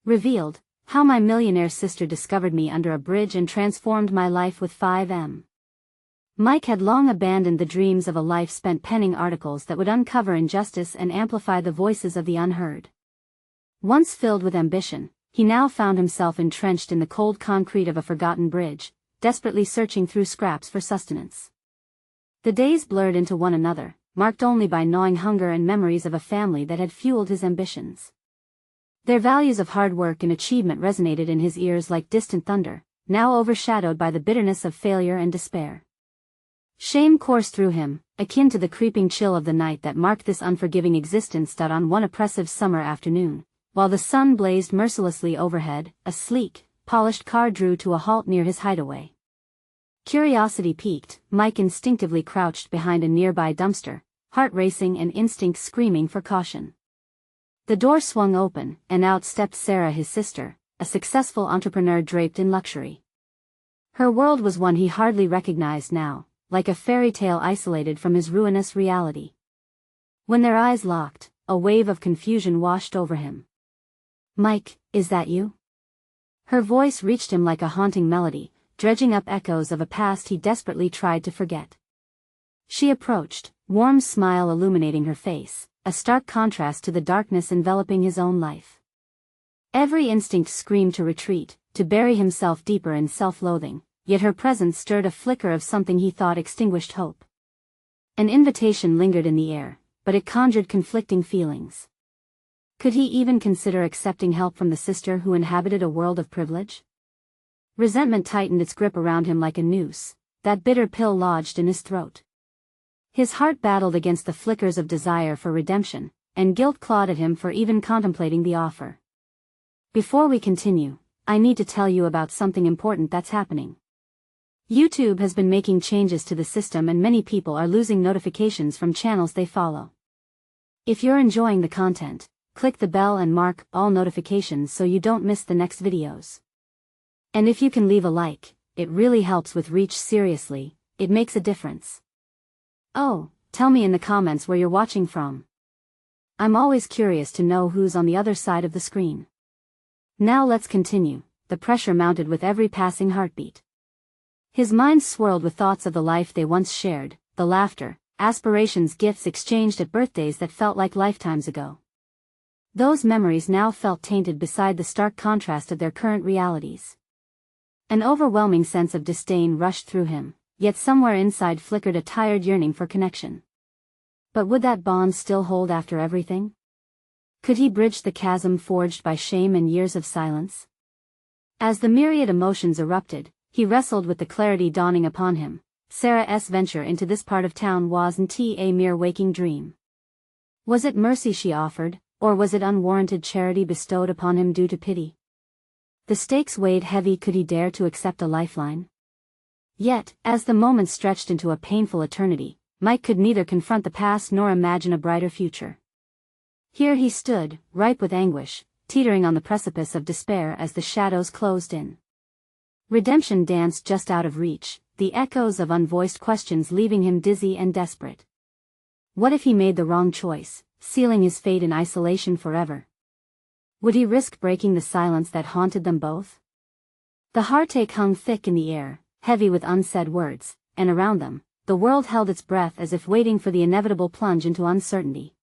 Revealed, how my millionaire sister discovered me under a bridge and transformed my life with 5M. Mike had long abandoned the dreams of a life spent penning articles that would uncover injustice and amplify the voices of the unheard. Once filled with ambition, he now found himself entrenched in the cold concrete of a forgotten bridge, desperately searching through scraps for sustenance. The days blurred into one another, marked only by gnawing hunger and memories of a family that had fueled his ambitions. Their values of hard work and achievement resonated in his ears like distant thunder, now overshadowed by the bitterness of failure and despair. Shame coursed through him, akin to the creeping chill of the night that marked this unforgiving existence. On one oppressive summer afternoon, while the sun blazed mercilessly overhead, a sleek, polished car drew to a halt near his hideaway. Curiosity piqued, Mike instinctively crouched behind a nearby dumpster, heart racing and instinct screaming for caution. The door swung open, and out stepped Sarah, his sister, a successful entrepreneur draped in luxury. Her world was one he hardly recognized now, like a fairy tale isolated from his ruinous reality. When their eyes locked, a wave of confusion washed over him. "Mike, is that you?" Her voice reached him like a haunting melody, dredging up echoes of a past he desperately tried to forget. She approached, warm smile illuminating her face, a stark contrast to the darkness enveloping his own life. Every instinct screamed to retreat, to bury himself deeper in self-loathing, yet her presence stirred a flicker of something he thought extinguished hope. An invitation lingered in the air, but it conjured conflicting feelings. Could he even consider accepting help from the sister who inhabited a world of privilege? Resentment tightened its grip around him like a noose, that bitter pill lodged in his throat. His heart battled against the flickers of desire for redemption, and guilt clawed at him for even contemplating the offer. Before we continue, I need to tell you about something important that's happening. YouTube has been making changes to the system and many people are losing notifications from channels they follow. If you're enjoying the content, click the bell and mark all notifications so you don't miss the next videos. And if you can leave a like, it really helps with reach. Seriously, it makes a difference. Oh, tell me in the comments where you're watching from. I'm always curious to know who's on the other side of the screen. Now let's continue. The pressure mounted with every passing heartbeat. His mind swirled with thoughts of the life they once shared, the laughter, aspirations, gifts exchanged at birthdays that felt like lifetimes ago. Those memories now felt tainted beside the stark contrast of their current realities. An overwhelming sense of disdain rushed through him, yet somewhere inside flickered a tired yearning for connection. But would that bond still hold after everything? Could he bridge the chasm forged by shame and years of silence? As the myriad emotions erupted, he wrestled with the clarity dawning upon him. Sarah's venture into this part of town wasn't a mere waking dream. Was it mercy she offered, or was it unwarranted charity bestowed upon him due to pity? The stakes weighed heavy. Could he dare to accept a lifeline? Yet, as the moments stretched into a painful eternity, Mike could neither confront the past nor imagine a brighter future. Here he stood, ripe with anguish, teetering on the precipice of despair as the shadows closed in. Redemption danced just out of reach, the echoes of unvoiced questions leaving him dizzy and desperate. What if he made the wrong choice, sealing his fate in isolation forever? Would he risk breaking the silence that haunted them both? The heartache hung thick in the air, heavy with unsaid words, and around them, the world held its breath as if waiting for the inevitable plunge into uncertainty.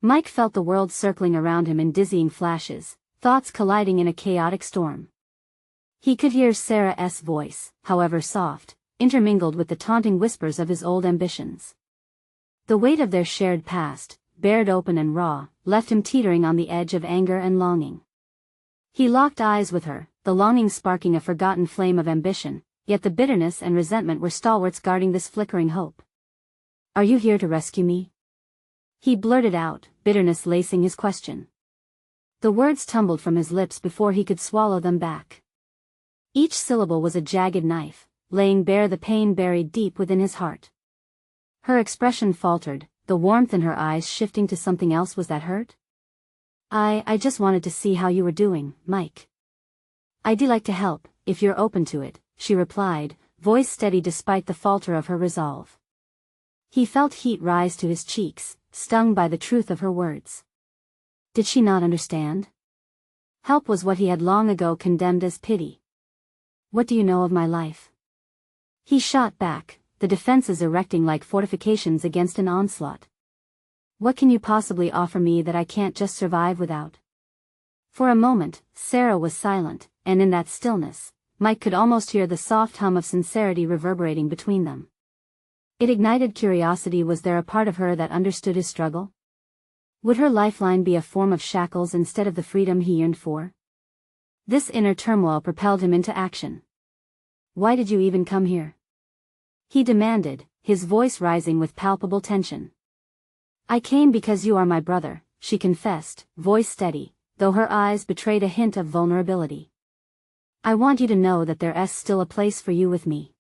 Mike felt the world circling around him in dizzying flashes, thoughts colliding in a chaotic storm. He could hear Sarah's voice, however soft, intermingled with the taunting whispers of his old ambitions. The weight of their shared past, bared open and raw, left him teetering on the edge of anger and longing. He locked eyes with her, the longing sparking a forgotten flame of ambition, yet the bitterness and resentment were stalwarts guarding this flickering hope. "Are you here to rescue me?" he blurted out, bitterness lacing his question. The words tumbled from his lips before he could swallow them back. Each syllable was a jagged knife, laying bare the pain buried deep within his heart. Her expression faltered, the warmth in her eyes shifting to something else. Was that hurt? I just wanted to see how you were doing, Mike. I'd like to help, if you're open to it," she replied, voice steady despite the falter of her resolve. He felt heat rise to his cheeks, stung by the truth of her words. Did she not understand? Help was what he had long ago condemned as pity. What do you know of my life? He shot back, the defenses erecting like fortifications against an onslaught. What can you possibly offer me that I can't just survive without? For a moment, Sarah was silent, and in that stillness, Mike could almost hear the soft hum of sincerity reverberating between them. It ignited curiosity. Was there a part of her that understood his struggle? Would her lifeline be a form of shackles instead of the freedom he yearned for? This inner turmoil propelled him into action. Why did you even come here? He demanded, his voice rising with palpable tension. I came because you are my brother, she confessed, voice steady, though her eyes betrayed a hint of vulnerability. I want you to know that there's still a place for you with me.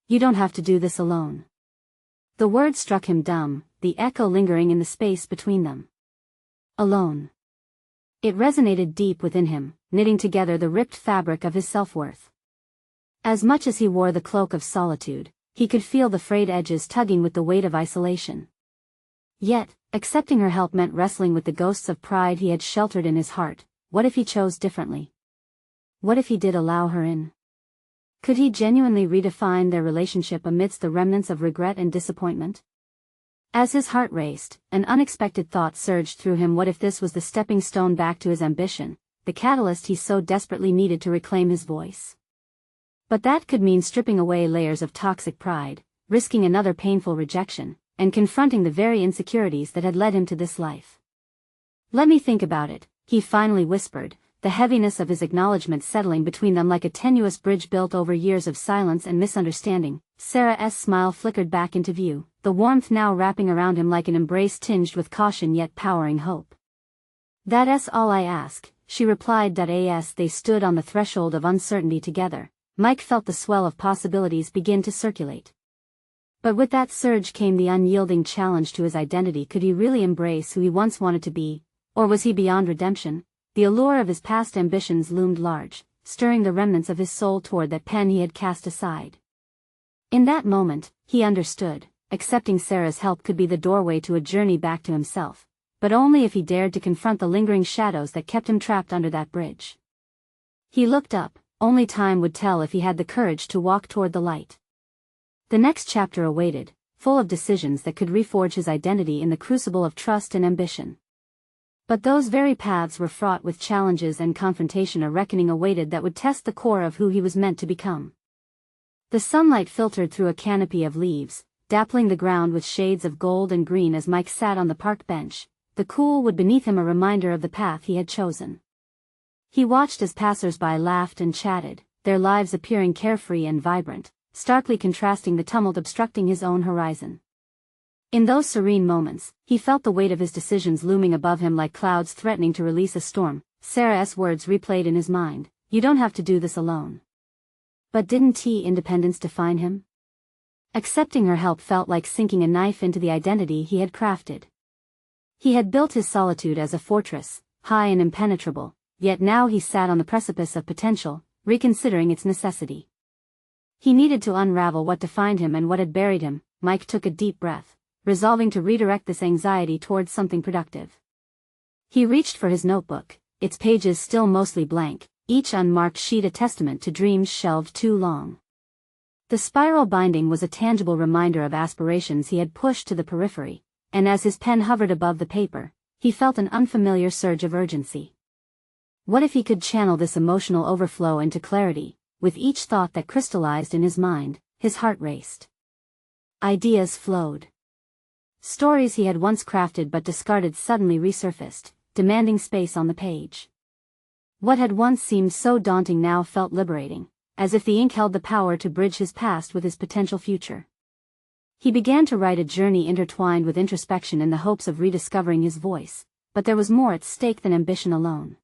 You don't have to do this alone. The word struck him dumb, the echo lingering in the space between them. Alone. It resonated deep within him, knitting together the ripped fabric of his self-worth. As much as he wore the cloak of solitude, he could feel the frayed edges tugging with the weight of isolation. Yet, accepting her help meant wrestling with the ghosts of pride he had sheltered in his heart. What if he chose differently? What if he did allow her in? Could he genuinely redefine their relationship amidst the remnants of regret and disappointment? As his heart raced, an unexpected thought surged through him. What if this was the stepping stone back to his ambition, the catalyst he so desperately needed to reclaim his voice? But that could mean stripping away layers of toxic pride, risking another painful rejection, and confronting the very insecurities that had led him to this life. Let me think about it, he finally whispered, the heaviness of his acknowledgement settling between them like a tenuous bridge built over years of silence and misunderstanding. Sarah's smile flickered back into view, the warmth now wrapping around him like an embrace tinged with caution yet powering hope. That's all I ask, she replied. As they stood on the threshold of uncertainty together, Mike felt the swell of possibilities begin to circulate. But with that surge came the unyielding challenge to his identity. Could he really embrace who he once wanted to be, or was he beyond redemption? The allure of his past ambitions loomed large, stirring the remnants of his soul toward that pen he had cast aside. In that moment, he understood, accepting Sarah's help could be the doorway to a journey back to himself, but only if he dared to confront the lingering shadows that kept him trapped under that bridge. He looked up, only time would tell if he had the courage to walk toward the light. The next chapter awaited, full of decisions that could reforge his identity in the crucible of trust and ambition. But those very paths were fraught with challenges and confrontation. A reckoning awaited that would test the core of who he was meant to become. The sunlight filtered through a canopy of leaves, dappling the ground with shades of gold and green as Mike sat on the park bench, the cool wood beneath him a reminder of the path he had chosen. He watched as passers-by laughed and chatted, their lives appearing carefree and vibrant, starkly contrasting the tumult obstructing his own horizon. In those serene moments, he felt the weight of his decisions looming above him like clouds threatening to release a storm. Sarah's words replayed in his mind, "You don't have to do this alone." But didn't independence define him? Accepting her help felt like sinking a knife into the identity he had crafted. He had built his solitude as a fortress, high and impenetrable, yet now he sat on the precipice of potential, reconsidering its necessity. He needed to unravel what defined him and what had buried him. Mike took a deep breath, resolving to redirect this anxiety towards something productive. He reached for his notebook, its pages still mostly blank, each unmarked sheet a testament to dreams shelved too long. The spiral binding was a tangible reminder of aspirations he had pushed to the periphery, and as his pen hovered above the paper, he felt an unfamiliar surge of urgency. What if he could channel this emotional overflow into clarity? With each thought that crystallized in his mind, his heart raced. Ideas flowed. Stories he had once crafted but discarded suddenly resurfaced, demanding space on the page. What had once seemed so daunting now felt liberating, as if the ink held the power to bridge his past with his potential future. He began to write a journey intertwined with introspection in the hopes of rediscovering his voice, but there was more at stake than ambition alone.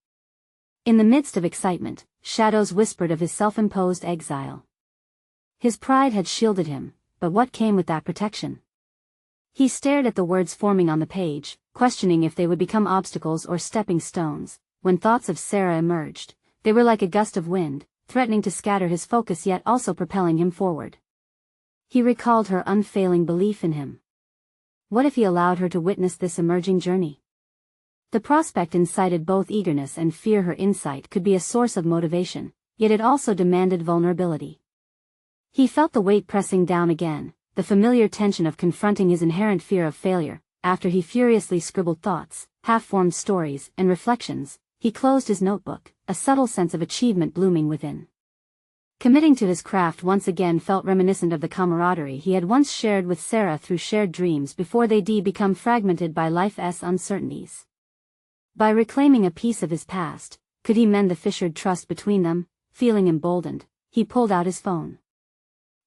In the midst of excitement, shadows whispered of his self-imposed exile. His pride had shielded him, but what came with that protection? He stared at the words forming on the page, questioning if they would become obstacles or stepping stones. When thoughts of Sarah emerged, they were like a gust of wind, threatening to scatter his focus yet also propelling him forward. He recalled her unfailing belief in him. What if he allowed her to witness this emerging journey? The prospect incited both eagerness and fear. Her insight could be a source of motivation, yet it also demanded vulnerability. He felt the weight pressing down again, the familiar tension of confronting his inherent fear of failure. After he furiously scribbled thoughts, half-formed stories, and reflections, he closed his notebook, a subtle sense of achievement blooming within. Committing to his craft once again felt reminiscent of the camaraderie he had once shared with Sarah through shared dreams before they'd become fragmented by life's uncertainties. By reclaiming a piece of his past, could he mend the fissured trust between them? Feeling emboldened, he pulled out his phone.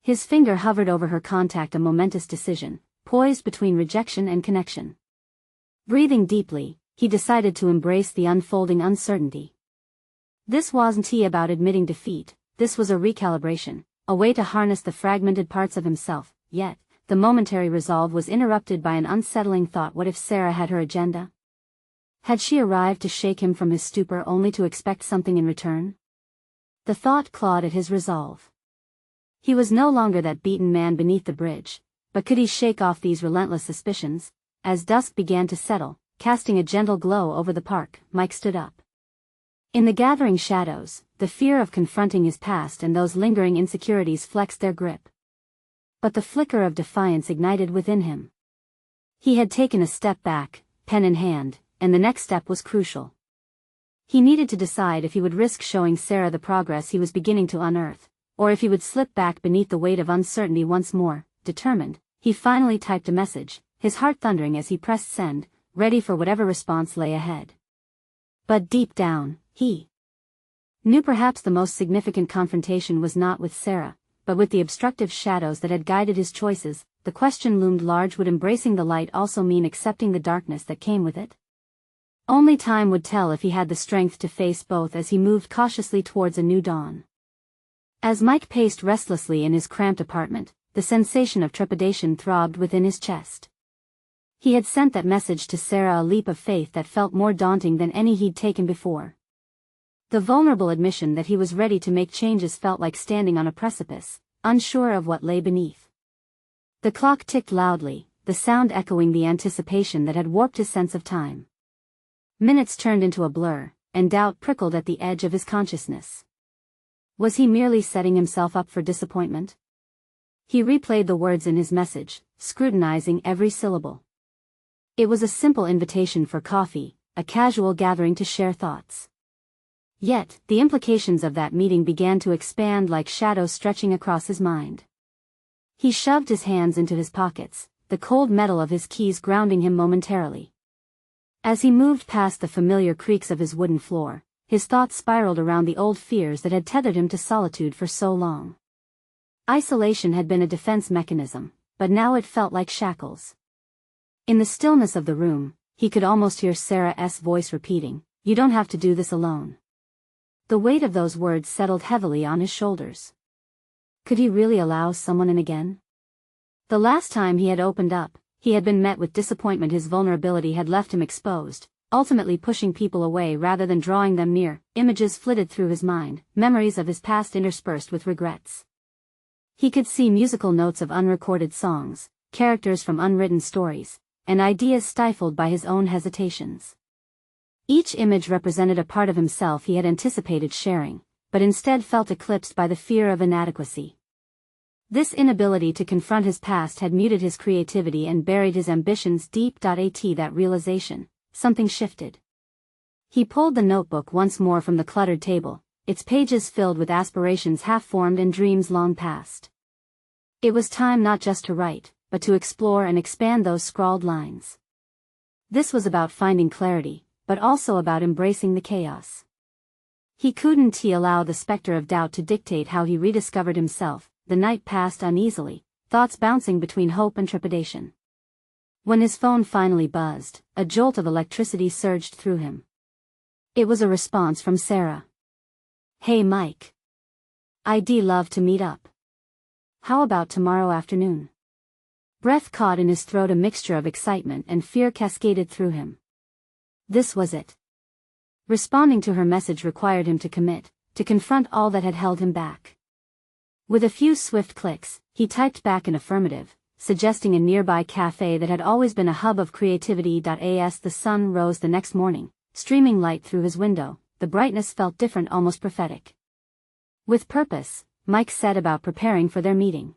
His finger hovered over her contact, a momentous decision, poised between rejection and connection. Breathing deeply, he decided to embrace the unfolding uncertainty. This wasn't about admitting defeat, this was a recalibration, a way to harness the fragmented parts of himself. Yet, the momentary resolve was interrupted by an unsettling thought. What if Sarah had her agenda? Had she arrived to shake him from his stupor only to expect something in return? The thought clawed at his resolve. He was no longer that beaten man beneath the bridge, but could he shake off these relentless suspicions? As dusk began to settle, casting a gentle glow over the park, Mike stood up. In the gathering shadows, the fear of confronting his past and those lingering insecurities flexed their grip. But the flicker of defiance ignited within him. He had taken a step back, pen in hand, and the next step was crucial. He needed to decide if he would risk showing Sarah the progress he was beginning to unearth, or if he would slip back beneath the weight of uncertainty once more. Determined, he finally typed a message, his heart thundering as he pressed send, ready for whatever response lay ahead. But deep down, he knew perhaps the most significant confrontation was not with Sarah, but with the obstructive shadows that had guided his choices. The question loomed large: would embracing the light also mean accepting the darkness that came with it? Only time would tell if he had the strength to face both as he moved cautiously towards a new dawn. As Mike paced restlessly in his cramped apartment, the sensation of trepidation throbbed within his chest. He had sent that message to Sarah, a leap of faith that felt more daunting than any he'd taken before. The vulnerable admission that he was ready to make changes felt like standing on a precipice, unsure of what lay beneath. The clock ticked loudly, the sound echoing the anticipation that had warped his sense of time. Minutes turned into a blur, and doubt prickled at the edge of his consciousness. Was he merely setting himself up for disappointment? He replayed the words in his message, scrutinizing every syllable. It was a simple invitation for coffee, a casual gathering to share thoughts. Yet, the implications of that meeting began to expand like shadows stretching across his mind. He shoved his hands into his pockets, the cold metal of his keys grounding him momentarily. As he moved past the familiar creaks of his wooden floor, his thoughts spiraled around the old fears that had tethered him to solitude for so long. Isolation had been a defense mechanism, but now it felt like shackles. In the stillness of the room, he could almost hear Sarah's voice repeating, "You don't have to do this alone." The weight of those words settled heavily on his shoulders. Could he really allow someone in again? The last time he had opened up, he had been met with disappointment. His vulnerability had left him exposed, ultimately pushing people away rather than drawing them near. Images flitted through his mind, memories of his past interspersed with regrets. He could see musical notes of unrecorded songs, characters from unwritten stories, and ideas stifled by his own hesitations. Each image represented a part of himself he had anticipated sharing, but instead felt eclipsed by the fear of inadequacy. This inability to confront his past had muted his creativity and buried his ambitions deep. At that realization, something shifted. He pulled the notebook once more from the cluttered table, its pages filled with aspirations half-formed and dreams long past. It was time not just to write, but to explore and expand those scrawled lines. This was about finding clarity, but also about embracing the chaos. He couldn't allow the specter of doubt to dictate how he rediscovered himself. The night passed uneasily, thoughts bouncing between hope and trepidation. When his phone finally buzzed, a jolt of electricity surged through him. It was a response from Sarah. "Hey Mike. I'd love to meet up. How about tomorrow afternoon?" Breath caught in his throat, a mixture of excitement and fear cascaded through him. This was it. Responding to her message required him to commit, to confront all that had held him back. With a few swift clicks, he typed back an affirmative, suggesting a nearby cafe that had always been a hub of creativity. As the sun rose the next morning, streaming light through his window, the brightness felt different, almost prophetic. With purpose, Mike set about preparing for their meeting.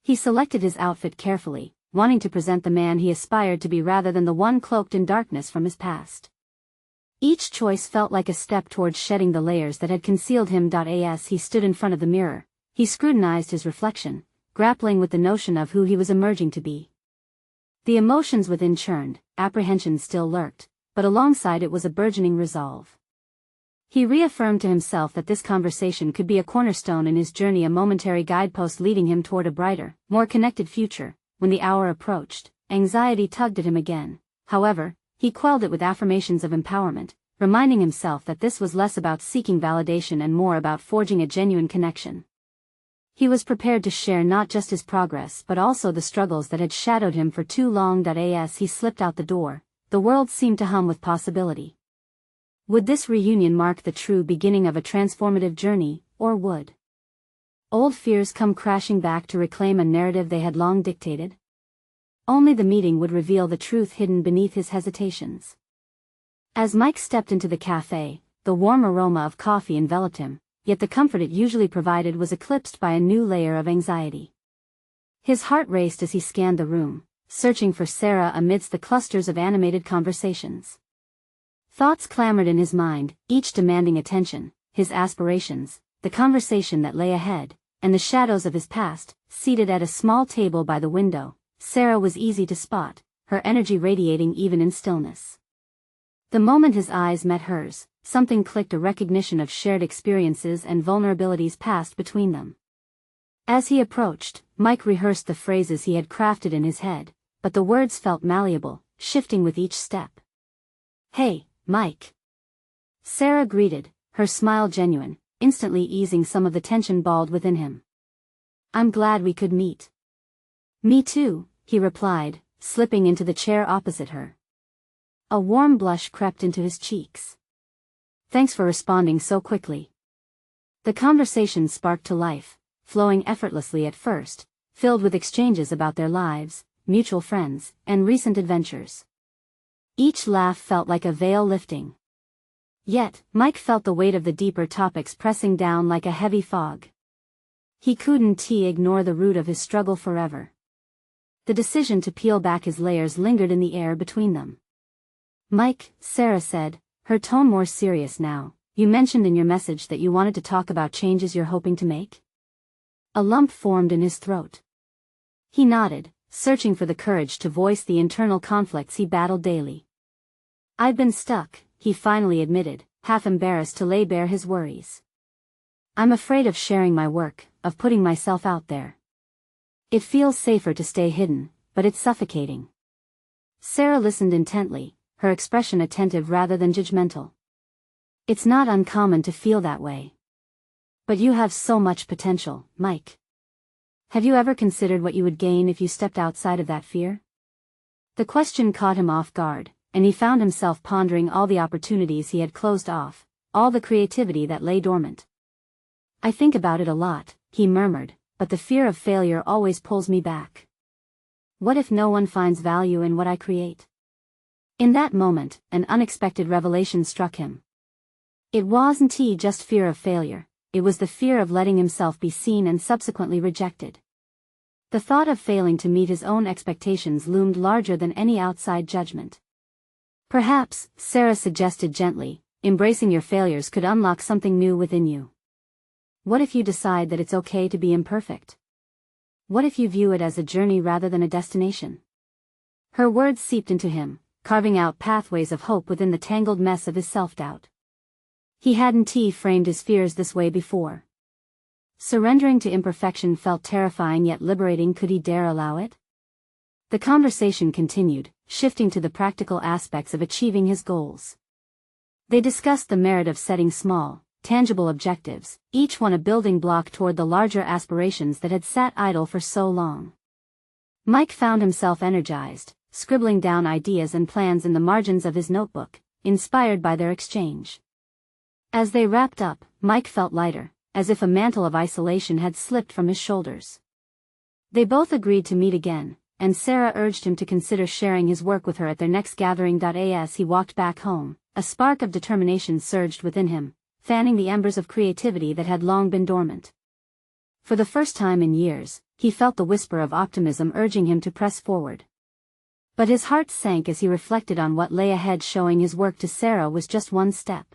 He selected his outfit carefully, wanting to present the man he aspired to be rather than the one cloaked in darkness from his past. Each choice felt like a step towards shedding the layers that had concealed him. As he stood in front of the mirror, he scrutinized his reflection, grappling with the notion of who he was emerging to be. The emotions within churned, apprehension still lurked, but alongside it was a burgeoning resolve. He reaffirmed to himself that this conversation could be a cornerstone in his journey, a momentary guidepost leading him toward a brighter, more connected future. When the hour approached, anxiety tugged at him again. However, he quelled it with affirmations of empowerment, reminding himself that this was less about seeking validation and more about forging a genuine connection. He was prepared to share not just his progress but also the struggles that had shadowed him for too long. As he slipped out the door, the world seemed to hum with possibility. Would this reunion mark the true beginning of a transformative journey, or would old fears come crashing back to reclaim a narrative they had long dictated? Only the meeting would reveal the truth hidden beneath his hesitations. As Mike stepped into the cafe, the warm aroma of coffee enveloped him, yet the comfort it usually provided was eclipsed by a new layer of anxiety. His heart raced as he scanned the room, searching for Sarah amidst the clusters of animated conversations. Thoughts clamored in his mind, each demanding attention: his aspirations, the conversation that lay ahead, and the shadows of his past. Seated at a small table by the window, Sarah was easy to spot, her energy radiating even in stillness. The moment his eyes met hers, something clicked, a recognition of shared experiences and vulnerabilities passed between them. As he approached, Mike rehearsed the phrases he had crafted in his head, but the words felt malleable, shifting with each step. "Hey, Mike." Sarah greeted, her smile genuine, instantly easing some of the tension balled within him. "I'm glad we could meet." "Me too," he replied, slipping into the chair opposite her. A warm blush crept into his cheeks. "Thanks for responding so quickly." The conversation sparked to life, flowing effortlessly at first, filled with exchanges about their lives, mutual friends, and recent adventures. Each laugh felt like a veil lifting. Yet, Mike felt the weight of the deeper topics pressing down like a heavy fog. He couldn't ignore the root of his struggle forever. The decision to peel back his layers lingered in the air between them. "Mike," Sarah said, her tone more serious now, "you mentioned in your message that you wanted to talk about changes you're hoping to make?" A lump formed in his throat. He nodded, searching for the courage to voice the internal conflicts he battled daily. "I've been stuck," he finally admitted, half embarrassed to lay bare his worries. "I'm afraid of sharing my work, of putting myself out there. It feels safer to stay hidden, but it's suffocating." Sarah listened intently, her expression attentive rather than judgmental. "It's not uncommon to feel that way. But you have so much potential, Mike. Have you ever considered what you would gain if you stepped outside of that fear?" The question caught him off guard, and he found himself pondering all the opportunities he had closed off, all the creativity that lay dormant. "I think about it a lot," he murmured, "but the fear of failure always pulls me back. What if no one finds value in what I create?" In that moment, an unexpected revelation struck him. It wasn't just fear of failure, it was the fear of letting himself be seen and subsequently rejected. The thought of failing to meet his own expectations loomed larger than any outside judgment. "Perhaps," Sarah suggested gently, "embracing your failures could unlock something new within you. What if you decide that it's okay to be imperfect? What if you view it as a journey rather than a destination?" Her words seeped into him, carving out pathways of hope within the tangled mess of his self-doubt. He hadn't framed his fears this way before. Surrendering to imperfection felt terrifying yet liberating. Could he dare allow it? The conversation continued, shifting to the practical aspects of achieving his goals. They discussed the merit of setting small, tangible objectives, each one a building block toward the larger aspirations that had sat idle for so long. Mike found himself energized, scribbling down ideas and plans in the margins of his notebook, inspired by their exchange. As they wrapped up, Mike felt lighter, as if a mantle of isolation had slipped from his shoulders. They both agreed to meet again, and Sarah urged him to consider sharing his work with her at their next gathering. As he walked back home, a spark of determination surged within him, fanning the embers of creativity that had long been dormant. For the first time in years, he felt the whisper of optimism urging him to press forward. But his heart sank as he reflected on what lay ahead. Showing his work to Sarah was just one step.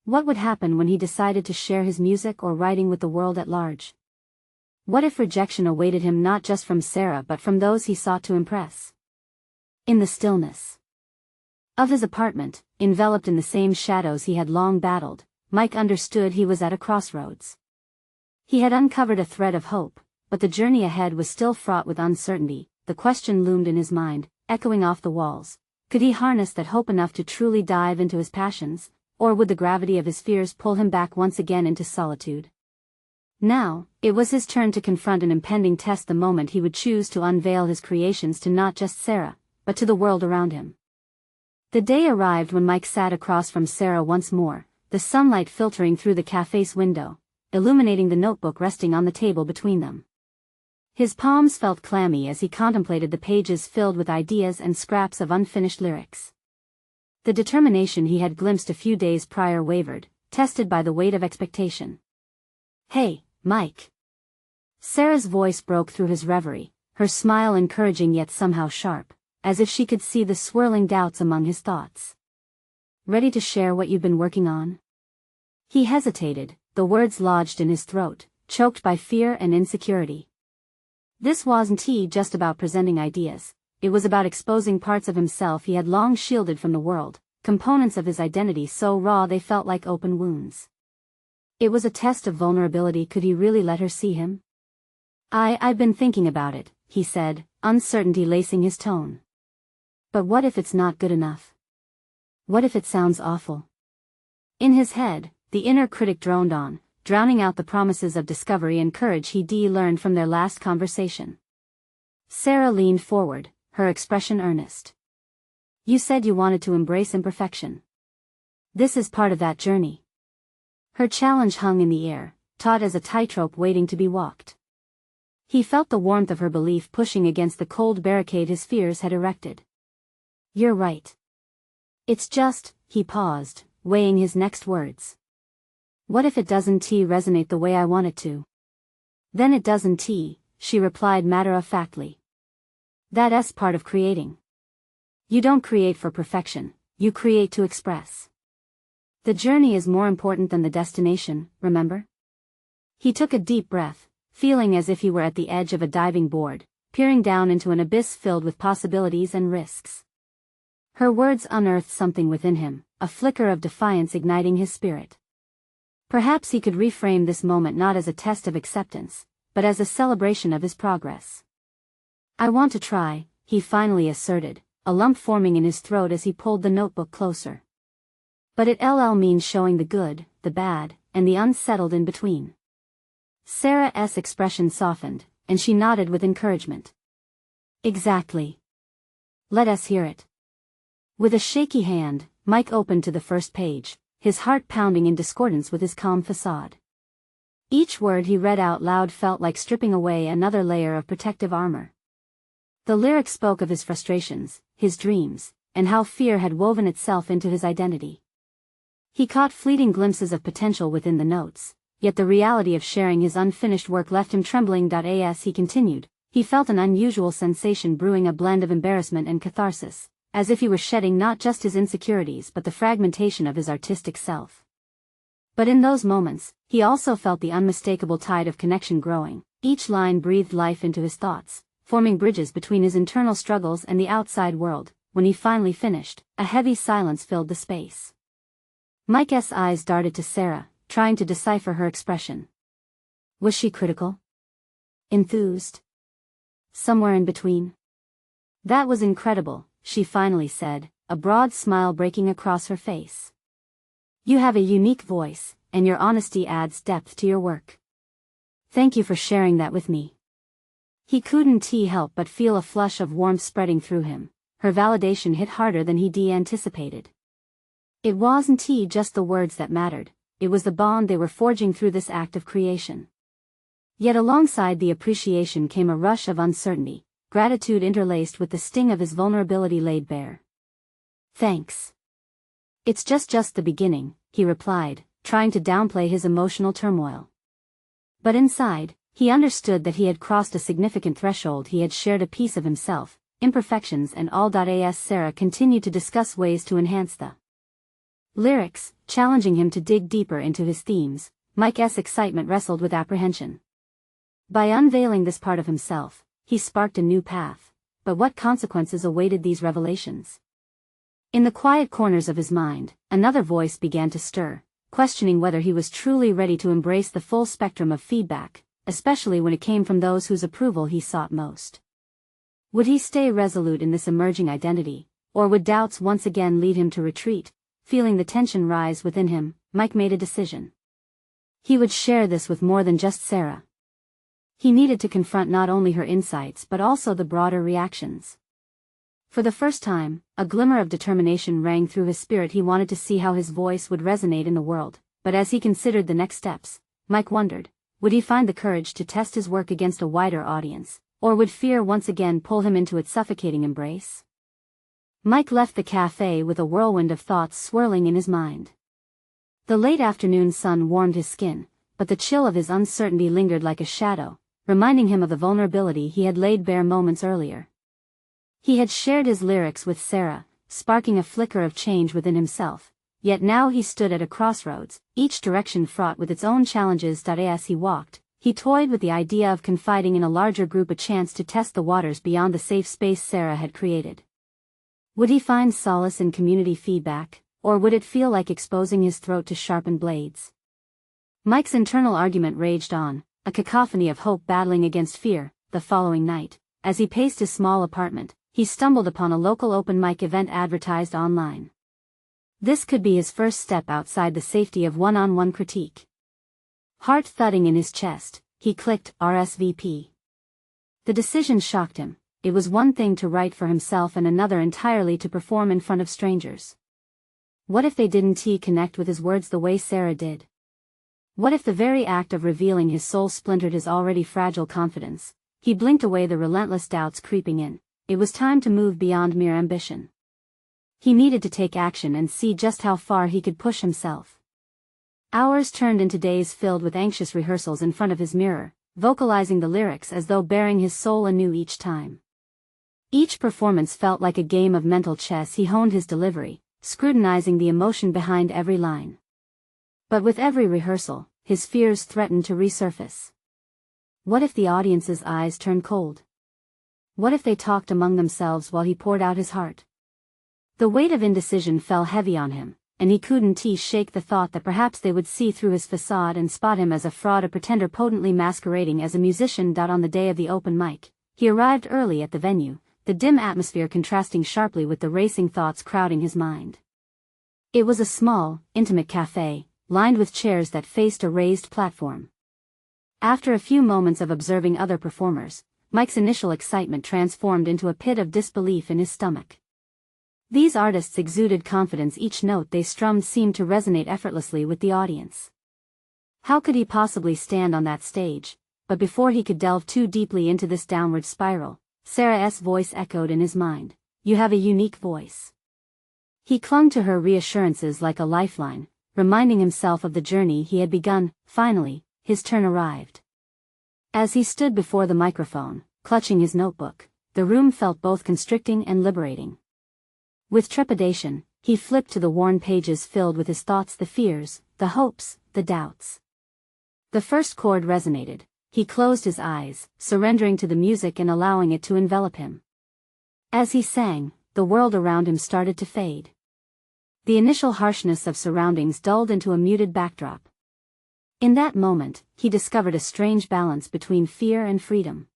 What would happen when he decided to share his music or writing with the world at large? What if rejection awaited him not just from Sarah but from those he sought to impress? In the stillness of his apartment, enveloped in the same shadows he had long battled, Mike understood he was at a crossroads. He had uncovered a thread of hope, but the journey ahead was still fraught with uncertainty. The question loomed in his mind, echoing off the walls. Could he harness that hope enough to truly dive into his passions, or would the gravity of his fears pull him back once again into solitude? Now, it was his turn to confront an impending test the moment he would choose to unveil his creations to not just Sarah, but to the world around him. The day arrived when Mike sat across from Sarah once more, the sunlight filtering through the cafe's window, illuminating the notebook resting on the table between them. His palms felt clammy as he contemplated the pages filled with ideas and scraps of unfinished lyrics. The determination he had glimpsed a few days prior wavered, tested by the weight of expectation. "Hey, Mike." Sarah's voice broke through his reverie, her smile encouraging yet somehow sharp, as if she could see the swirling doubts among his thoughts. "Ready to share what you've been working on?" He hesitated, the words lodged in his throat, choked by fear and insecurity. This wasn't just about presenting ideas, it was about exposing parts of himself he had long shielded from the world, components of his identity so raw they felt like open wounds. It was a test of vulnerability. Could he really let her see him? I've been thinking about it, he said, uncertainty lacing his tone. But what if it's not good enough? What if it sounds awful? In his head, the inner critic droned on, drowning out the promises of discovery and courage he'd learned from their last conversation. Sarah leaned forward, her expression earnest. "You said you wanted to embrace imperfection. This is part of that journey." Her challenge hung in the air, taut as a tightrope waiting to be walked. He felt the warmth of her belief pushing against the cold barricade his fears had erected. "You're right. It's just," he paused, weighing his next words. "What if it doesn't resonate the way I want it to?" "Then it doesn't," she replied matter-of-factly. That's part of creating. You don't create for perfection, you create to express. The journey is more important than the destination, remember? He took a deep breath, feeling as if he were at the edge of a diving board, peering down into an abyss filled with possibilities and risks. Her words unearthed something within him, a flicker of defiance igniting his spirit. Perhaps he could reframe this moment not as a test of acceptance, but as a celebration of his progress. "I want to try," he finally asserted, a lump forming in his throat as he pulled the notebook closer. "But it means showing the good, the bad, and the unsettled in between." Sarah's expression softened, and she nodded with encouragement. "Exactly. Let us hear it." With a shaky hand, Mike opened to the first page, his heart pounding in discordance with his calm facade. Each word he read out loud felt like stripping away another layer of protective armor. The lyrics spoke of his frustrations, his dreams, and how fear had woven itself into his identity. He caught fleeting glimpses of potential within the notes, yet the reality of sharing his unfinished work left him trembling. As he continued, he felt an unusual sensation brewing, a blend of embarrassment and catharsis, as if he were shedding not just his insecurities but the fragmentation of his artistic self. But in those moments, he also felt the unmistakable tide of connection growing. Each line breathed life into his thoughts, forming bridges between his internal struggles and the outside world. When he finally finished, a heavy silence filled the space. Mike's eyes darted to Sarah, trying to decipher her expression. Was she critical? Enthused? Somewhere in between? "That was incredible," she finally said, a broad smile breaking across her face. "You have a unique voice, and your honesty adds depth to your work. Thank you for sharing that with me." He couldn't help but feel a flush of warmth spreading through him. Her validation hit harder than he'd anticipated. It wasn't just the words that mattered, it was the bond they were forging through this act of creation. Yet alongside the appreciation came a rush of uncertainty, gratitude interlaced with the sting of his vulnerability laid bare. "Thanks. It's just the beginning," he replied, trying to downplay his emotional turmoil. But inside, he understood that he had crossed a significant threshold. He had shared a piece of himself, imperfections and all. As Sarah continued to discuss ways to enhance the lyrics, challenging him to dig deeper into his themes, Mike's excitement wrestled with apprehension. By unveiling this part of himself, he sparked a new path, but what consequences awaited these revelations? In the quiet corners of his mind, another voice began to stir, questioning whether he was truly ready to embrace the full spectrum of feedback, especially when it came from those whose approval he sought most. Would he stay resolute in this emerging identity, or would doubts once again lead him to retreat? Feeling the tension rise within him, Mike made a decision. He would share this with more than just Sarah. He needed to confront not only her insights but also the broader reactions. For the first time, a glimmer of determination rang through his spirit. He wanted to see how his voice would resonate in the world, but as he considered the next steps, Mike wondered, would he find the courage to test his work against a wider audience, or would fear once again pull him into its suffocating embrace? Mike left the cafe with a whirlwind of thoughts swirling in his mind. The late afternoon sun warmed his skin, but the chill of his uncertainty lingered like a shadow, reminding him of the vulnerability he had laid bare moments earlier. He had shared his lyrics with Sarah, sparking a flicker of change within himself, yet now he stood at a crossroads, each direction fraught with its own challenges. As he walked, he toyed with the idea of confiding in a larger group, a chance to test the waters beyond the safe space Sarah had created. Would he find solace in community feedback, or would it feel like exposing his throat to sharpened blades? Mike's internal argument raged on, a cacophony of hope battling against fear. The following night, as he paced his small apartment, he stumbled upon a local open mic event advertised online. This could be his first step outside the safety of one-on-one critique. Heart thudding in his chest, he clicked RSVP. The decision shocked him. It was one thing to write for himself and another entirely to perform in front of strangers. What if they didn't connect with his words the way Sarah did? What if the very act of revealing his soul splintered his already fragile confidence? He blinked away the relentless doubts creeping in. It was time to move beyond mere ambition. He needed to take action and see just how far he could push himself. Hours turned into days filled with anxious rehearsals in front of his mirror, vocalizing the lyrics as though baring his soul anew each time. Each performance felt like a game of mental chess. He honed his delivery, scrutinizing the emotion behind every line. But with every rehearsal, his fears threatened to resurface. What if the audience's eyes turned cold? What if they talked among themselves while he poured out his heart? The weight of indecision fell heavy on him, and he couldn't shake the thought that perhaps they would see through his facade and spot him as a fraud, a pretender potently masquerading as a musician. On the day of the open mic, he arrived early at the venue, the dim atmosphere contrasting sharply with the racing thoughts crowding his mind. It was a small, intimate cafe, lined with chairs that faced a raised platform. After a few moments of observing other performers, Mike's initial excitement transformed into a pit of disbelief in his stomach. These artists exuded confidence. Each note they strummed seemed to resonate effortlessly with the audience. How could he possibly stand on that stage? But before he could delve too deeply into this downward spiral, Sarah's voice echoed in his mind. "You have a unique voice." He clung to her reassurances like a lifeline, reminding himself of the journey he had begun. Finally, his turn arrived. As he stood before the microphone, clutching his notebook, the room felt both constricting and liberating. With trepidation, he flipped to the worn pages filled with his thoughts, the fears, the hopes, the doubts. The first chord resonated. He closed his eyes, surrendering to the music and allowing it to envelop him. As he sang, the world around him started to fade. The initial harshness of surroundings dulled into a muted backdrop. In that moment, he discovered a strange balance between fear and freedom.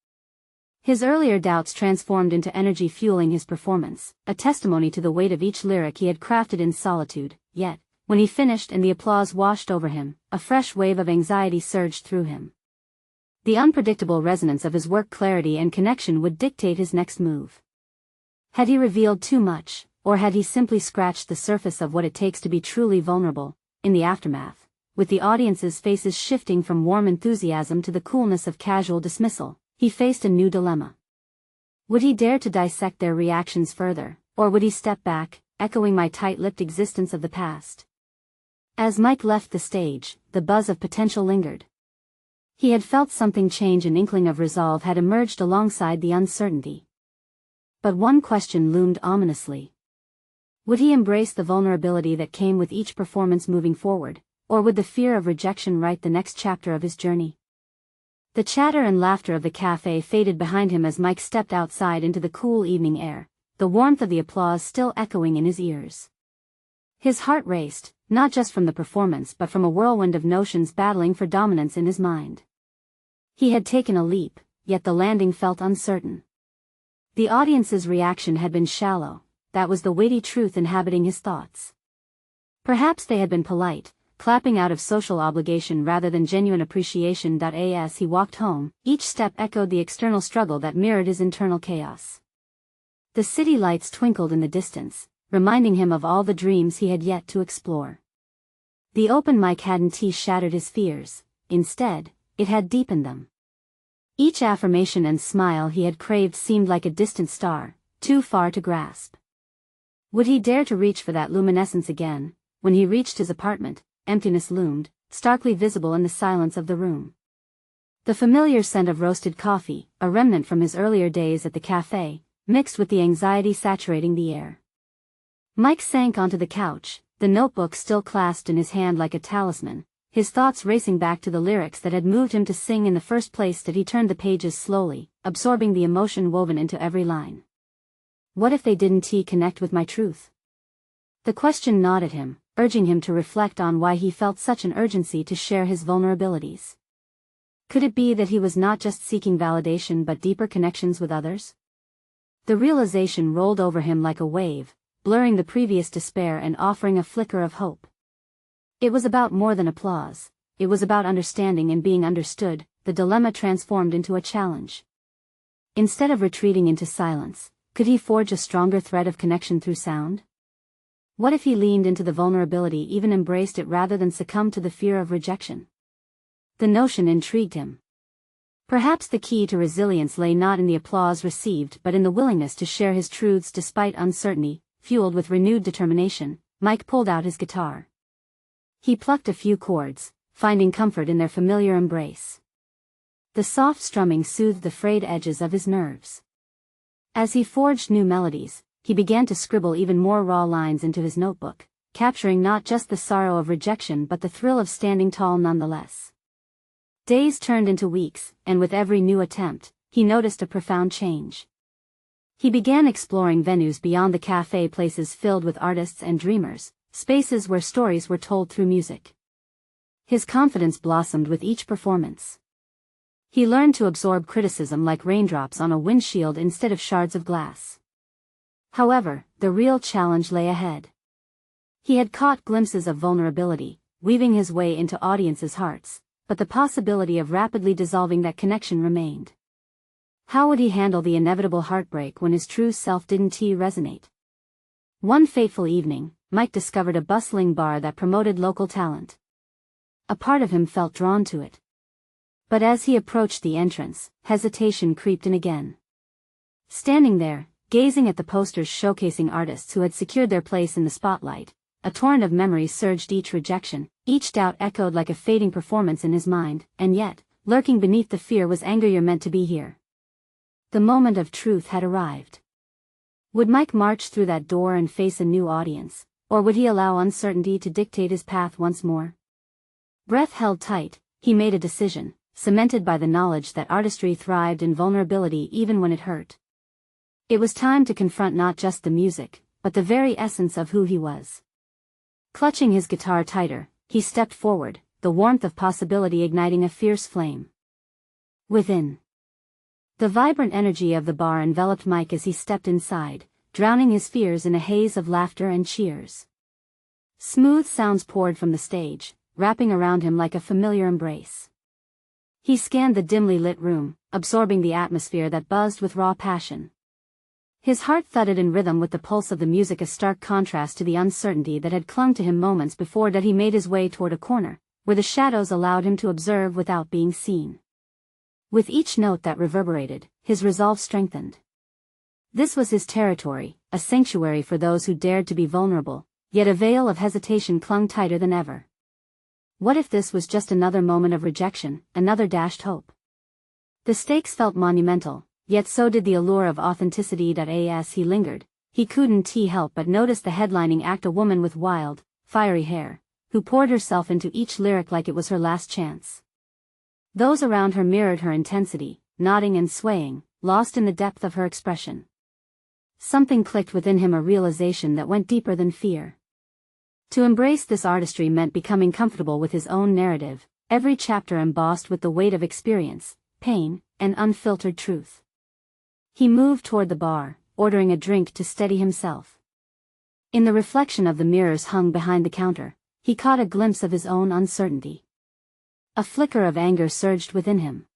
His earlier doubts transformed into energy fueling his performance, a testimony to the weight of each lyric he had crafted in solitude. Yet, when he finished and the applause washed over him, a fresh wave of anxiety surged through him. The unpredictable resonance of his work, clarity and connection would dictate his next move. Had he revealed too much, or had he simply scratched the surface of what it takes to be truly vulnerable? In the aftermath, with the audience's faces shifting from warm enthusiasm to the coolness of casual dismissal, he faced a new dilemma. Would he dare to dissect their reactions further, or would he step back, echoing my tight-lipped existence of the past? As Mike left the stage, the buzz of potential lingered. He had felt something change. An inkling of resolve had emerged alongside the uncertainty. But one question loomed ominously. Would he embrace the vulnerability that came with each performance moving forward, or would the fear of rejection write the next chapter of his journey? The chatter and laughter of the cafe faded behind him as Mike stepped outside into the cool evening air, the warmth of the applause still echoing in his ears. His heart raced, not just from the performance but from a whirlwind of notions battling for dominance in his mind. He had taken a leap, yet the landing felt uncertain. The audience's reaction had been shallow, that was the weighty truth inhabiting his thoughts. Perhaps they had been polite, clapping out of social obligation rather than genuine appreciation. As he walked home, each step echoed the external struggle that mirrored his internal chaos. The city lights twinkled in the distance, reminding him of all the dreams he had yet to explore. The open mic hadn't shattered his fears, instead, it had deepened them. Each affirmation and smile he had craved seemed like a distant star, too far to grasp. Would he dare to reach for that luminescence again? When he reached his apartment, emptiness loomed, starkly visible in the silence of the room. The familiar scent of roasted coffee, a remnant from his earlier days at the cafe, mixed with the anxiety saturating the air. Mike sank onto the couch, the notebook still clasped in his hand like a talisman, his thoughts racing back to the lyrics that had moved him to sing in the first place. He turned the pages slowly, absorbing the emotion woven into every line. What if they didn't connect with my truth? The question gnawed at him, urging him to reflect on why he felt such an urgency to share his vulnerabilities. Could it be that he was not just seeking validation but deeper connections with others? The realization rolled over him like a wave, blurring the previous despair and offering a flicker of hope. It was about more than applause, it was about understanding and being understood. The dilemma transformed into a challenge. Instead of retreating into silence, could he forge a stronger thread of connection through sound? What if he leaned into the vulnerability, even embraced it rather than succumbed to the fear of rejection? The notion intrigued him. Perhaps the key to resilience lay not in the applause received but in the willingness to share his truths despite uncertainty. Fueled with renewed determination, Mike pulled out his guitar. He plucked a few chords, finding comfort in their familiar embrace. The soft strumming soothed the frayed edges of his nerves. As he forged new melodies, he began to scribble even more raw lines into his notebook, capturing not just the sorrow of rejection but the thrill of standing tall nonetheless. Days turned into weeks, and with every new attempt, he noticed a profound change. He began exploring venues beyond the cafe, places filled with artists and dreamers, spaces where stories were told through music. His confidence blossomed with each performance. He learned to absorb criticism like raindrops on a windshield instead of shards of glass. However, the real challenge lay ahead. He had caught glimpses of vulnerability, weaving his way into audiences' hearts, but the possibility of rapidly dissolving that connection remained. How would he handle the inevitable heartbreak when his true self didn't resonate? One fateful evening, Mike discovered a bustling bar that promoted local talent. A part of him felt drawn to it. But as he approached the entrance, hesitation crept in again. Standing there, gazing at the posters showcasing artists who had secured their place in the spotlight, a torrent of memories surged. Each rejection, each doubt echoed like a fading performance in his mind, and yet, lurking beneath the fear was anger. You're meant to be here. The moment of truth had arrived. Would Mike march through that door and face a new audience, or would he allow uncertainty to dictate his path once more? Breath held tight, he made a decision, cemented by the knowledge that artistry thrived in vulnerability even when it hurt. It was time to confront not just the music, but the very essence of who he was. Clutching his guitar tighter, he stepped forward, the warmth of possibility igniting a fierce flame within. The vibrant energy of the bar enveloped Mike as he stepped inside, drowning his fears in a haze of laughter and cheers. Smooth sounds poured from the stage, wrapping around him like a familiar embrace. He scanned the dimly lit room, absorbing the atmosphere that buzzed with raw passion. His heart thudded in rhythm with the pulse of the music, a stark contrast to the uncertainty that had clung to him moments before. He made his way toward a corner, where the shadows allowed him to observe without being seen. With each note that reverberated, his resolve strengthened. This was his territory, a sanctuary for those who dared to be vulnerable, yet a veil of hesitation clung tighter than ever. What if this was just another moment of rejection, another dashed hope? The stakes felt monumental, yet so did the allure of authenticity. As he lingered, he couldn't help but notice the headlining act, a woman with wild, fiery hair, who poured herself into each lyric like it was her last chance. Those around her mirrored her intensity, nodding and swaying, lost in the depth of her expression. Something clicked within him, a realization that went deeper than fear. To embrace this artistry meant becoming comfortable with his own narrative, every chapter embossed with the weight of experience, pain, and unfiltered truth. He moved toward the bar, ordering a drink to steady himself. In the reflection of the mirrors hung behind the counter, he caught a glimpse of his own uncertainty. A flicker of anger surged within him.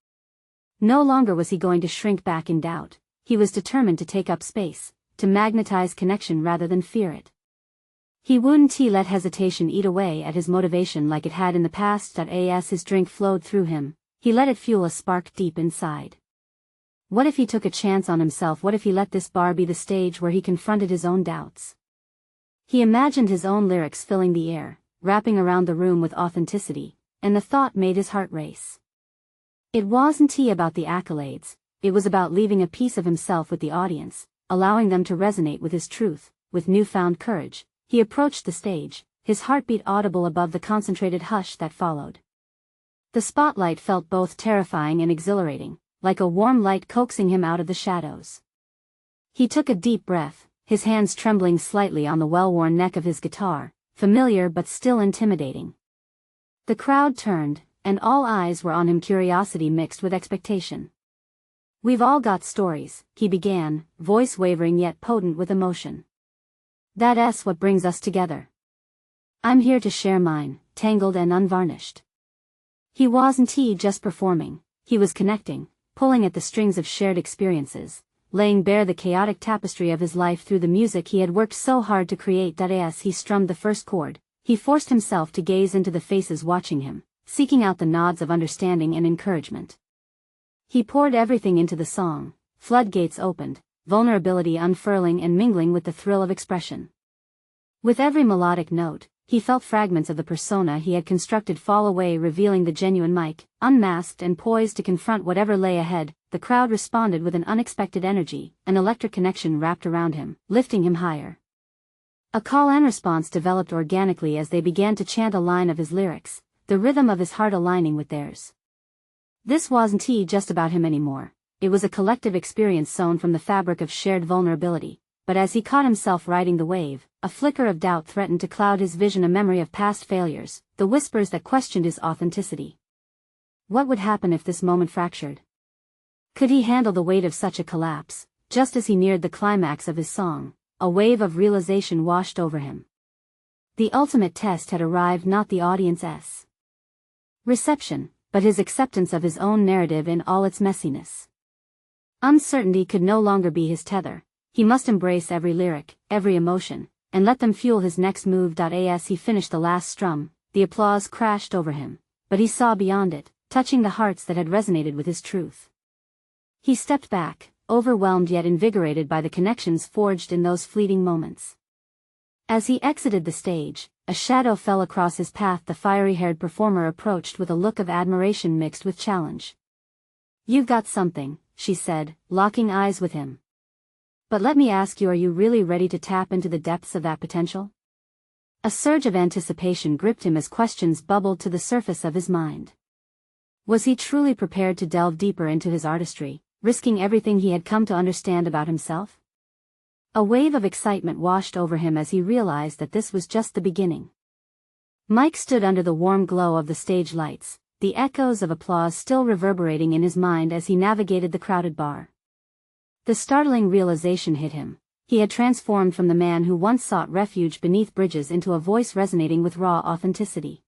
No longer was he going to shrink back in doubt, he was determined to take up space, to magnetize connection rather than fear it. He wouldn't let hesitation eat away at his motivation like it had in the past. As his drink flowed through him, he let it fuel a spark deep inside. What if he took a chance on himself? What if he let this bar be the stage where he confronted his own doubts? He imagined his own lyrics filling the air, wrapping around the room with authenticity, and the thought made his heart race. It wasn't about the accolades, it was about leaving a piece of himself with the audience, allowing them to resonate with his truth. With newfound courage, he approached the stage, his heartbeat audible above the concentrated hush that followed. The spotlight felt both terrifying and exhilarating, like a warm light coaxing him out of the shadows. He took a deep breath, his hands trembling slightly on the well-worn neck of his guitar, familiar but still intimidating. The crowd turned, and all eyes were on him, curiosity mixed with expectation. "We've all got stories," he began, voice wavering yet potent with emotion. "That's what brings us together. I'm here to share mine, tangled and unvarnished." He wasn't just performing, he was connecting, pulling at the strings of shared experiences, laying bare the chaotic tapestry of his life through the music he had worked so hard to create. As he strummed the first chord, he forced himself to gaze into the faces watching him, seeking out the nods of understanding and encouragement. He poured everything into the song, floodgates opened, vulnerability unfurling and mingling with the thrill of expression. With every melodic note, he felt fragments of the persona he had constructed fall away, revealing the genuine Mike, unmasked and poised to confront whatever lay ahead. The crowd responded with an unexpected energy, an electric connection wrapped around him, lifting him higher. A call and response developed organically as they began to chant a line of his lyrics, the rhythm of his heart aligning with theirs. This wasn't just about him anymore, it was a collective experience sewn from the fabric of shared vulnerability. But as he caught himself riding the wave, a flicker of doubt threatened to cloud his vision, a memory of past failures, the whispers that questioned his authenticity. What would happen if this moment fractured? Could he handle the weight of such a collapse? Just as he neared the climax of his song, a wave of realization washed over him. The ultimate test had arrived, not the audience's reception, but his acceptance of his own narrative in all its messiness. Uncertainty could no longer be his tether. He must embrace every lyric, every emotion, and let them fuel his next move. As he finished the last strum, the applause crashed over him, but he saw beyond it, touching the hearts that had resonated with his truth. He stepped back, overwhelmed yet invigorated by the connections forged in those fleeting moments. As he exited the stage, a shadow fell across his path. The fiery-haired performer approached with a look of admiration mixed with challenge. "You've got something," she said, locking eyes with him. "But let me ask you, are you really ready to tap into the depths of that potential?" A surge of anticipation gripped him as questions bubbled to the surface of his mind. Was he truly prepared to delve deeper into his artistry, risking everything he had come to understand about himself? A wave of excitement washed over him as he realized that this was just the beginning. Mike stood under the warm glow of the stage lights, the echoes of applause still reverberating in his mind as he navigated the crowded bar. The startling realization hit him. He had transformed from the man who once sought refuge beneath bridges into a voice resonating with raw authenticity.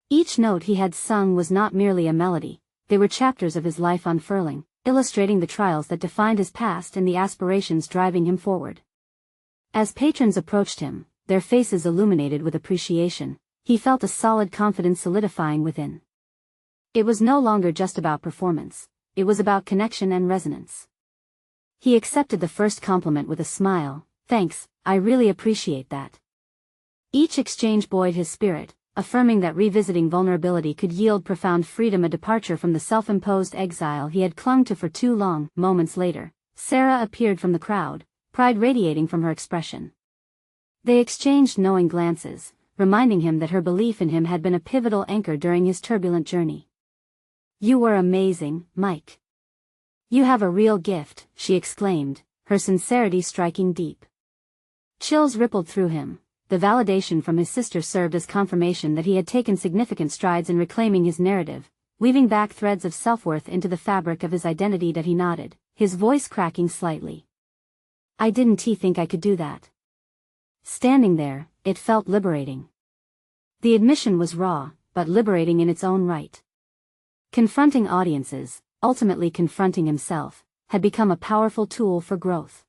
Each note he had sung was not merely a melody, they were chapters of his life unfurling, illustrating the trials that defined his past and the aspirations driving him forward. As patrons approached him, their faces illuminated with appreciation, he felt a solid confidence solidifying within. It was no longer just about performance, it was about connection and resonance. He accepted the first compliment with a smile. "Thanks, I really appreciate that." Each exchange buoyed his spirit, affirming that revisiting vulnerability could yield profound freedom, a departure from the self-imposed exile he had clung to for too long. Moments later, Sarah appeared from the crowd, pride radiating from her expression. They exchanged knowing glances, reminding him that her belief in him had been a pivotal anchor during his turbulent journey. "You were amazing, Mike. You have a real gift," she exclaimed, her sincerity striking deep. Chills rippled through him. The validation from his sister served as confirmation that he had taken significant strides in reclaiming his narrative, weaving back threads of self-worth into the fabric of his identity. That he nodded, his voice cracking slightly. "I didn't think I could do that." Standing there, it felt liberating. The admission was raw, but liberating in its own right. Confronting audiences, ultimately confronting himself, had become a powerful tool for growth.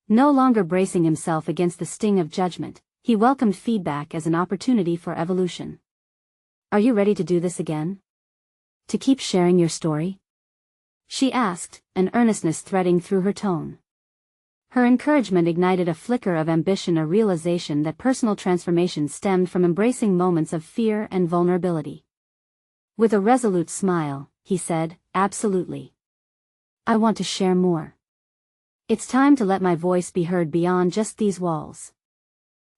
No longer bracing himself against the sting of judgment, he welcomed feedback as an opportunity for evolution. "Are you ready to do this again? To keep sharing your story?" she asked, an earnestness threading through her tone. Her encouragement ignited a flicker of ambition, a realization that personal transformation stemmed from embracing moments of fear and vulnerability. With a resolute smile, he said, "Absolutely. I want to share more. It's time to let my voice be heard beyond just these walls."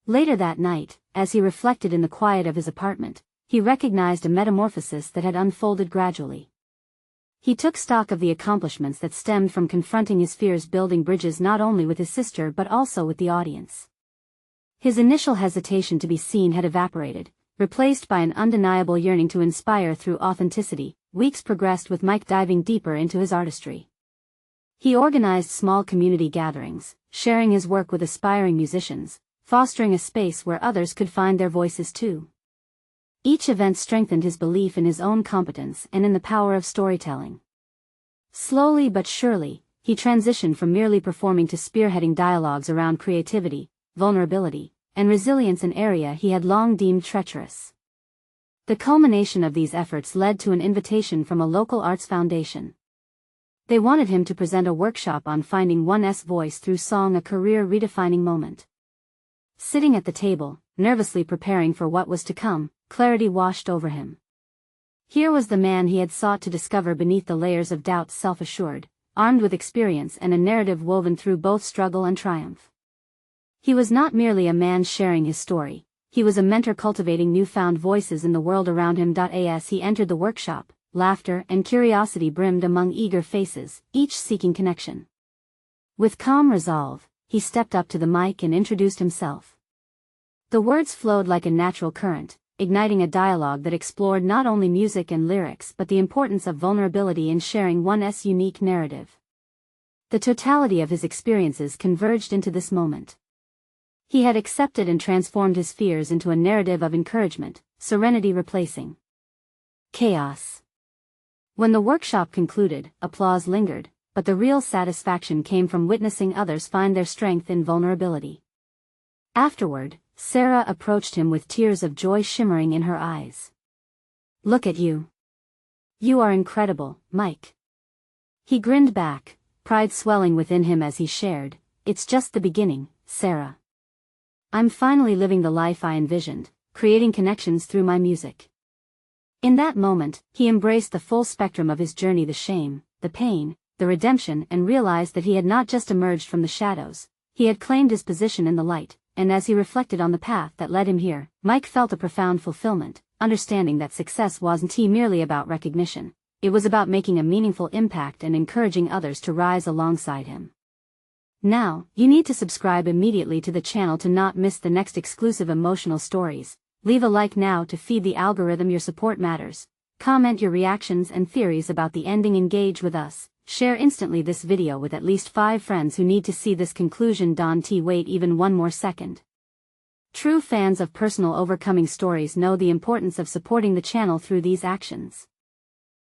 Later that night, as he reflected in the quiet of his apartment, he recognized a metamorphosis that had unfolded gradually. He took stock of the accomplishments that stemmed from confronting his fears, building bridges not only with his sister but also with the audience. His initial hesitation to be seen had evaporated, replaced by an undeniable yearning to inspire through authenticity. Weeks progressed with Mike diving deeper into his artistry. He organized small community gatherings, sharing his work with aspiring musicians, fostering a space where others could find their voices too. Each event strengthened his belief in his own competence and in the power of storytelling. Slowly but surely, he transitioned from merely performing to spearheading dialogues around creativity, vulnerability, and resilience, an area he had long deemed treacherous. The culmination of these efforts led to an invitation from a local arts foundation. They wanted him to present a workshop on finding one's voice through song, a career-redefining moment. Sitting at the table, nervously preparing for what was to come, clarity washed over him. Here was the man he had sought to discover beneath the layers of doubt, self-assured, armed with experience and a narrative woven through both struggle and triumph. He was not merely a man sharing his story, he was a mentor cultivating newfound voices in the world around him. As he entered the workshop, laughter and curiosity brimmed among eager faces, each seeking connection. With calm resolve, he stepped up to the mic and introduced himself. The words flowed like a natural current, igniting a dialogue that explored not only music and lyrics but the importance of vulnerability in sharing one's unique narrative. The totality of his experiences converged into this moment. He had accepted and transformed his fears into a narrative of encouragement, serenity replacing chaos. When the workshop concluded, applause lingered, but the real satisfaction came from witnessing others find their strength in vulnerability. Afterward, Sarah approached him with tears of joy shimmering in her eyes. "Look at you. You are incredible, Mike." He grinned back, pride swelling within him as he shared, "It's just the beginning, Sarah. I'm finally living the life I envisioned, creating connections through my music." In that moment, he embraced the full spectrum of his journey, the shame, the pain, the redemption, and realized that he had not just emerged from the shadows, he had claimed his position in the light. And as he reflected on the path that led him here, Mike felt a profound fulfillment, understanding that success wasn't merely about recognition, it was about making a meaningful impact and encouraging others to rise alongside him. Now, you need to subscribe immediately to the channel to not miss the next exclusive emotional stories. Leave a like now to feed the algorithm. Your support matters. Comment your reactions and theories about the ending. Engage with us. Share instantly this video with at least 5 friends who need to see this conclusion. Wait even one more second. True fans of personal overcoming stories know the importance of supporting the channel through these actions.